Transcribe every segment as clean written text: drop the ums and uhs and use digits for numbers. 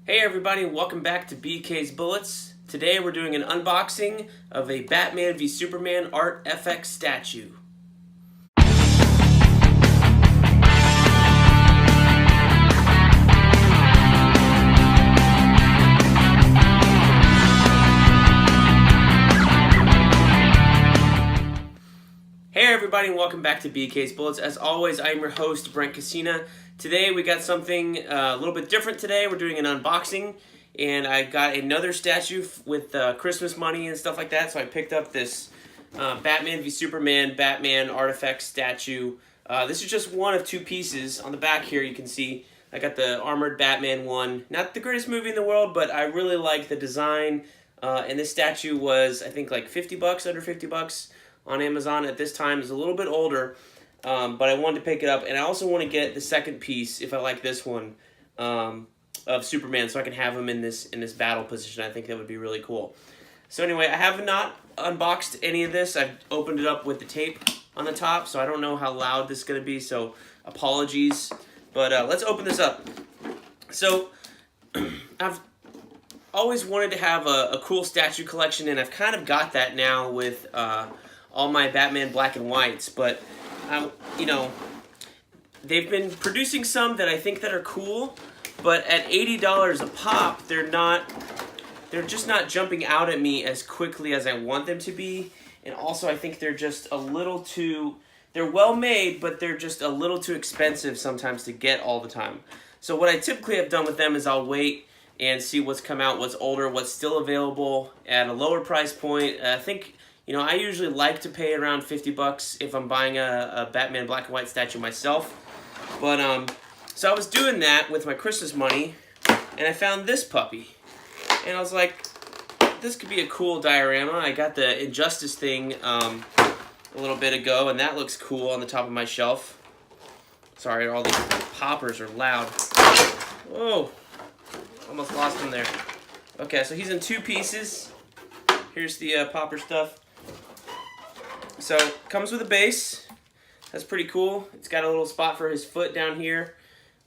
Hey everybody, welcome back to BK's Bullets. Today we're doing an unboxing of a Batman v Superman ArtFX statue. Hey everybody, and welcome back to BK's Bullets. As always, I'm your host, Brent Casina. Today we got something a little bit different today. We're doing an unboxing, and I got another statue with Christmas money and stuff like that, so I picked up this Batman v Superman Batman ArtFX statue. This is just one of two pieces. On the back here you can see I got the armored Batman one. Not the greatest movie in the world, but I really like the design, and this statue was, I think, like 50 bucks, under 50 bucks. On Amazon at this time. Is a little bit older, but I wanted to pick it up, and I also want to get the second piece if I like this one of Superman, so I can have him in this battle position. I think that would be really cool. So anyway, I have not unboxed any of this. I've opened it up with the tape on the top, so I don't know how loud this is going to be, so apologies. But let's open this up. So I've always wanted to have a cool statue collection, and I've kind of got that now with all my Batman black and whites, but you know, they've been producing some that I think that are cool, but at $80 a pop, they're just not jumping out at me as quickly as I want them to be. And also I think they're just a little too, they're well made, but they're just a little too expensive sometimes to get all the time. So what I typically have done with them is I'll wait and see what's come out, what's older, what's still available at a lower price point. I think, you know, I usually like to pay around 50 bucks if I'm buying a Batman black and white statue myself. But, so I was doing that with my Christmas money, and I found this puppy. And I was like, this could be a cool diorama. I got the Injustice thing a little bit ago, and that looks cool on the top of my shelf. Sorry, all these poppers are loud. Whoa, almost lost him there. Okay, so he's in two pieces. Here's the popper stuff. So, comes with a base. That's pretty cool. It's got a little spot for his foot down here.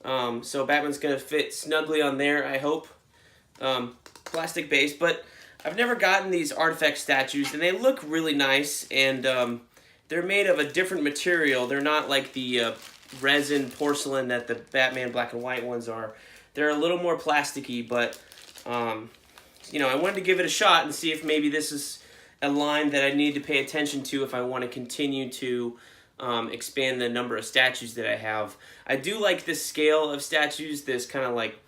So Batman's going to fit snugly on there, I hope. Plastic base, but I've never gotten these ArtFX statues, and they look really nice, and they're made of a different material. They're not like the resin porcelain that the Batman black and white ones are. They're a little more plasticky, but you know, I wanted to give it a shot and see if maybe this is a line that I need to pay attention to if I want to continue to expand the number of statues that I have. I do like this scale of statues, this kind of like,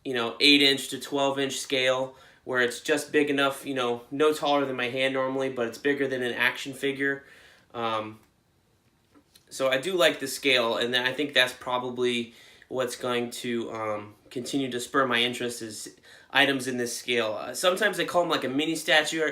you know, 8-inch to 12-inch scale, where it's just big enough, you know, no taller than my hand normally, but it's bigger than an action figure. So I do like the scale, and I think that's probably what's going to continue to spur my interest is items in this scale. Sometimes they call them like a mini statue.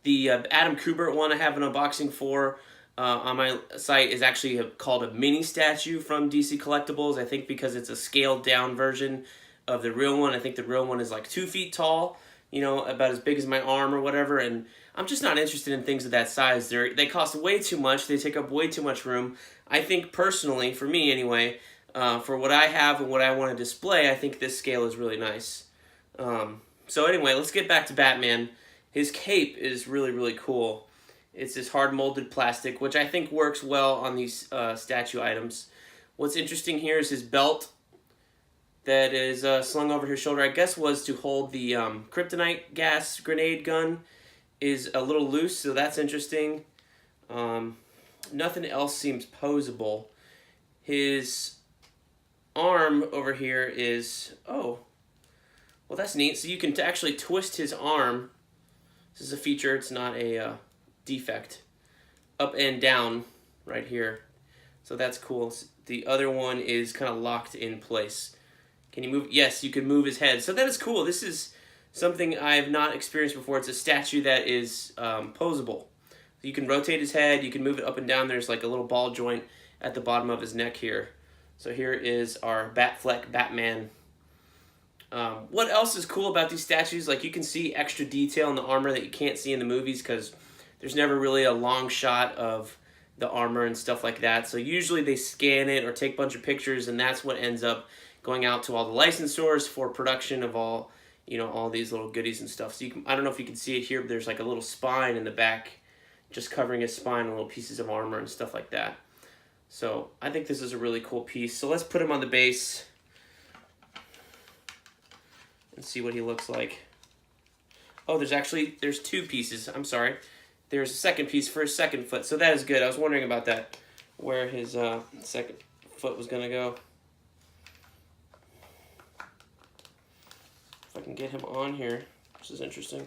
The Adam Kubert one I have an unboxing for on my site is actually called a mini statue from DC Collectibles. I think because it's a scaled down version of the real one. I think the real one is like 2 feet tall, you know, about as big as my arm or whatever, and I'm just not interested in things of that size. They cost way too much. They take up way too much room. I think personally, for me anyway, for what I have and what I want to display, I think this scale is really nice. So anyway, let's get back to Batman. His cape is really, really cool. It's this hard molded plastic, which I think works well on these statue items. What's interesting here is his belt that is slung over his shoulder, I guess was to hold the kryptonite gas grenade gun, is a little loose, so that's interesting. Nothing else seems posable. His arm over here is, oh, well, that's neat. So you can actually twist his arm. This is a feature, it's not a defect. Up and down right here. So that's cool. The other one is kind of locked in place. Can you move? Yes, you can move his head. So that is cool. This is something I have not experienced before. It's a statue that is posable. You can rotate his head, you can move it up and down. There's like a little ball joint at the bottom of his neck here. So here is our Batfleck Batman. What else is cool about these statues? Like, you can see extra detail in the armor that you can't see in the movies because there's never really a long shot of the armor and stuff like that. So usually they scan it or take a bunch of pictures, and that's what ends up going out to all the licensors for production of all, you know, all these little goodies and stuff. So you can, I don't know if you can see it here, but there's like a little spine in the back, just covering his spine, and little pieces of armor and stuff like that. So I think this is a really cool piece. So let's put him on the base and see what he looks like. Oh, there's two pieces. I'm sorry. There's a second piece for his second foot. So that is good. I was wondering about that, where his second foot was going to go. If I can get him on here, this is interesting.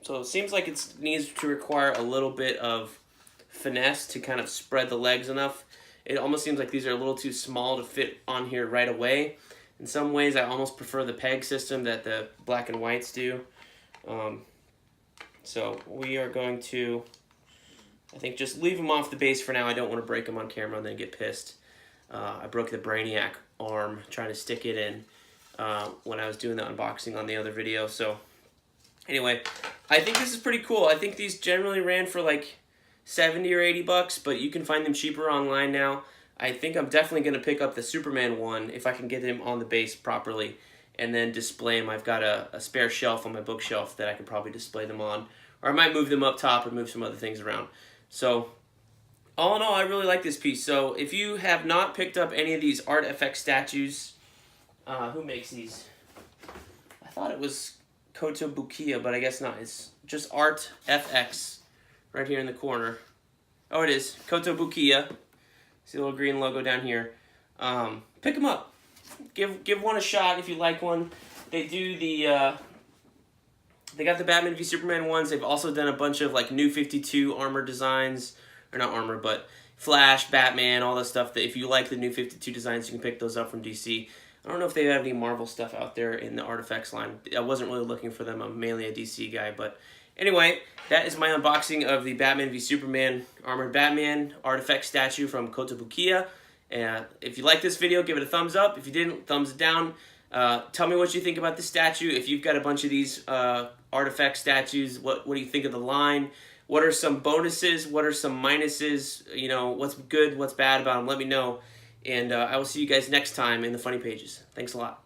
So it seems like it needs to require a little bit of finesse to kind of spread the legs enough. It almost seems like these are a little too small to fit on here right away. In some ways, I almost prefer the peg system that the black and whites do. So we are going to, I think, just leave them off the base for now. I don't want to break them on camera and then get pissed. I broke the Brainiac arm trying to stick it in when I was doing the unboxing on the other video. So anyway, I think this is pretty cool. I think these generally ran for like 70 or 80 bucks, but you can find them cheaper online now. I think I'm definitely going to pick up the Superman one if I can get him on the base properly and then display him. I've got a spare shelf on my bookshelf that I could probably display them on. Or I might move them up top and move some other things around. So all in all, I really like this piece. So if you have not picked up any of these ArtFX statues, who makes these? I thought it was Kotobokiya, but I guess not. It's just ArtFX right here in the corner. Oh, it is Kotobokiya. See the little green logo down here. Pick them up. Give one a shot if you like one. They do the they got the Batman v Superman ones. They've also done a bunch of like New 52 armor designs, or not armor, but Flash, Batman, all that stuff. That if you like the New 52 designs, you can pick those up from DC. I don't know if they have any Marvel stuff out there in the ArtFX line. I wasn't really looking for them. I'm mainly a DC guy, but anyway, that is my unboxing of the Batman v Superman Armored Batman ArtFX statue from Kotobokiya. And if you like this video, give it a thumbs up. If you didn't, thumbs it down. Tell me what you think about the statue. If you've got a bunch of these ArtFX statues, what do you think of the line? What are some bonuses? What are some minuses? You know, what's good, what's bad about them? Let me know. And I will see you guys next time in the funny pages. Thanks a lot.